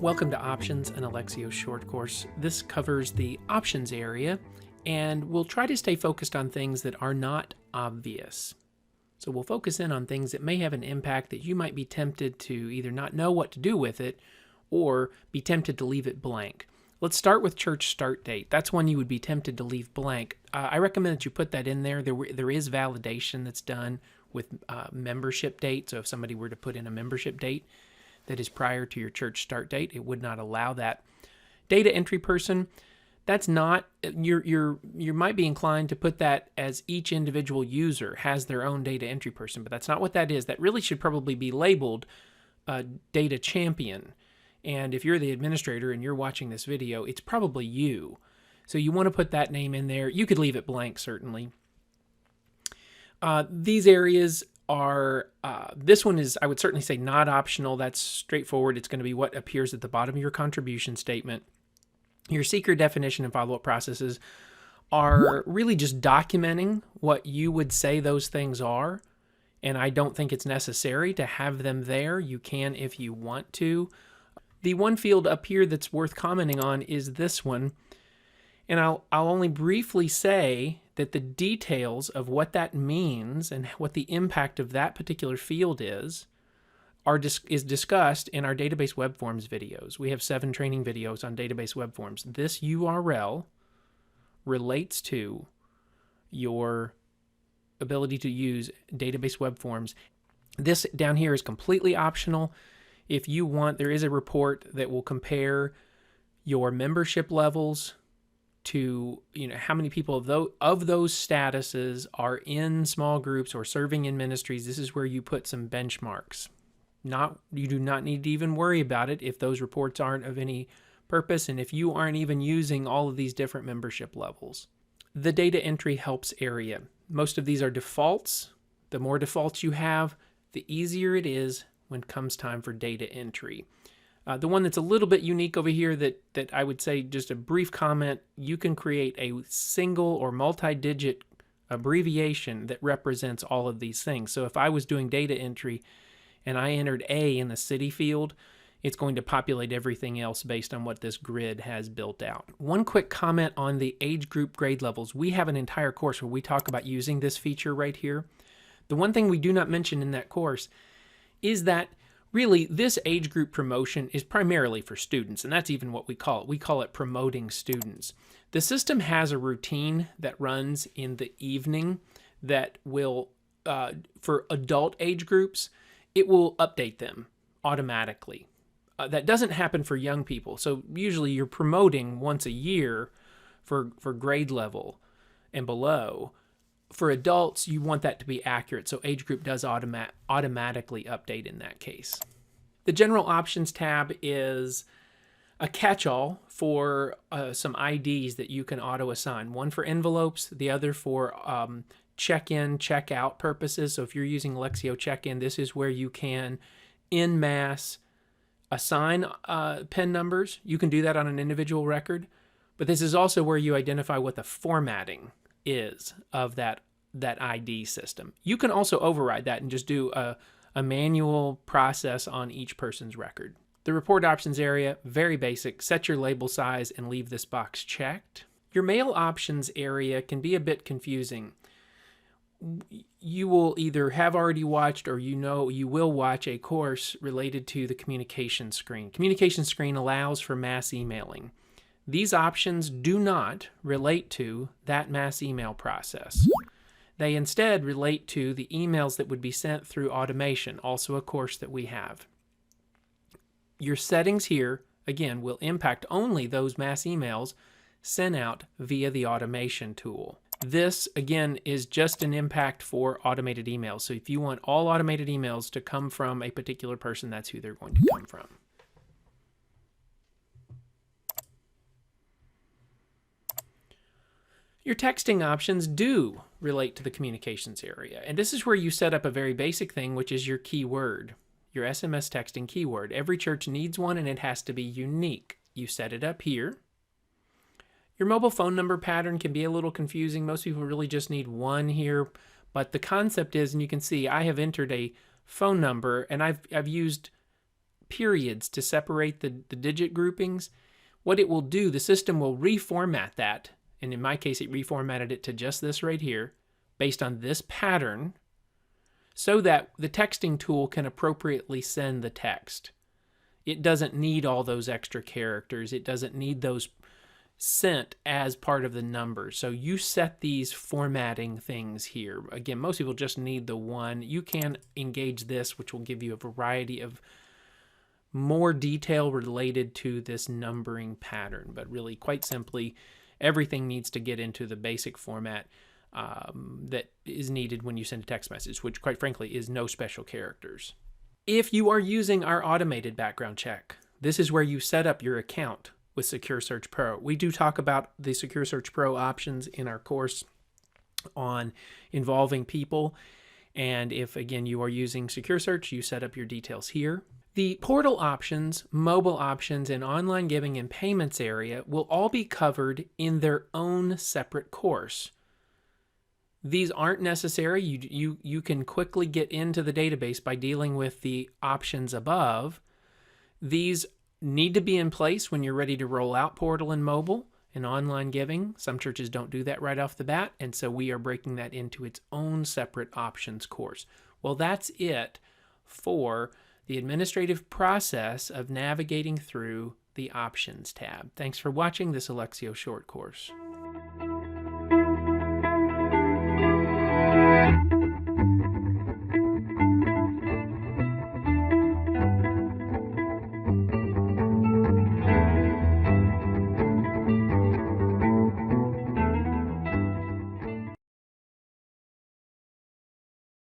Welcome to Options, an Alexio short course. This covers the options area, and we'll try to stay focused on things that are not obvious. So we'll focus in on things that may have an impact that you might be tempted to either not know what to do with it or be tempted to leave it blank. Let's start with church start date. That's one you would be tempted to leave blank. I recommend that you put that in there. There is validation that's done with membership date. So if somebody were to put in a membership date that is prior to your church start date, it would not allow that. Data entry person, that's not, you might be inclined to put that as each individual user has their own data entry person, but that's not what that is. That really should probably be labeled data champion. And if you're the administrator and you're watching this video, it's probably you. So you want to put that name in there. You could leave it blank, certainly. These areas are, this one is, I would certainly say, not optional. That's straightforward. It's going to be what appears at the bottom of your contribution statement. Your seeker definition and follow-up processes are really just documenting what you would say those things are. And I don't think it's necessary to have them there. You can if you want to. The one field up here that's worth commenting on is this one. And I'll only briefly say that the details of what that means and what the impact of that particular field is discussed in our database web forms videos. We have 7 training videos on database web forms. This URL relates to your ability to use database web forms. This down here is completely optional. If you want, there is a report that will compare your membership levels to, how many people of those statuses are in small groups or serving in ministries. This is where you put some benchmarks. You do not need to even worry about it if those reports aren't of any purpose and if you aren't even using all of these different membership levels. The data entry helps area. Most of these are defaults. The more defaults you have, the easier it is when it comes time for data entry. The one that's a little bit unique over here that I would say, just a brief comment, you can create a single or multi-digit abbreviation that represents all of these things. So if I was doing data entry and I entered A in the city field, it's going to populate everything else based on what this grid has built out. One quick comment on the age group grade levels. We have an entire course where we talk about using this feature right here. The one thing we do not mention in that course is that really this age group promotion is primarily for students, and that's even what we call it. We call it promoting students. The system has a routine that runs in the evening that will, for adult age groups, it will update them automatically. That doesn't happen for young people. So usually you're promoting once a year for grade level and below. For adults, you want that to be accurate, so age group does automatically update in that case. The General Options tab is a catch-all for some IDs that you can auto-assign. One for envelopes, the other for check-in, check-out purposes. So if you're using Alexio Check-in, this is where you can en masse assign PIN numbers. You can do that on an individual record, but this is also where you identify what the formatting is of that ID system. You can also override that and just do a manual process on each person's record. The report options area, very basic. Set your label size and leave this box checked. Your mail options area can be a bit confusing. You will either have already watched or you will watch a course related to the communication screen. Communication screen allows for mass emailing. These options do not relate to that mass email process. They instead relate to the emails that would be sent through automation, also a course that we have. Your settings here, again, will impact only those mass emails sent out via the automation tool. This, again, is just an impact for automated emails. So if you want all automated emails to come from a particular person, that's who they're going to come from. Your texting options do relate to the communications area, and this is where you set up a very basic thing, which is your keyword, your SMS texting keyword. Every church needs one, and it has to be unique. You set it up here. Your mobile phone number pattern can be a little confusing. Most people really just need one here, but the concept is, and you can see I have entered a phone number, and I've used periods to separate the digit groupings, what it will do, the system will reformat that. And in my case, it reformatted it to just this right here based on this pattern so that the texting tool can appropriately send the text. It doesn't need all those extra characters. It doesn't need those sent as part of the numbers. So you set these formatting things here. Again, most people just need the one. You can engage this, which will give you a variety of more detail related to this numbering pattern. But really, quite simply, everything needs to get into the basic format that is needed when you send a text message, which quite frankly is no special characters. If you are using our automated background check, this is where you set up your account with Secure Search Pro. We do talk about the Secure Search Pro options in our course on involving people. And if, again, you are using Secure Search, you set up your details here. The portal options, mobile options, and online giving and payments area will all be covered in their own separate course. These aren't necessary. You can quickly get into the database by dealing with the options above. These need to be in place when you're ready to roll out portal and mobile and online giving. Some churches don't do that right off the bat, and so we are breaking that into its own separate options course. Well, that's it for the administrative process of navigating through the options tab. Thanks for watching this Alexio short course.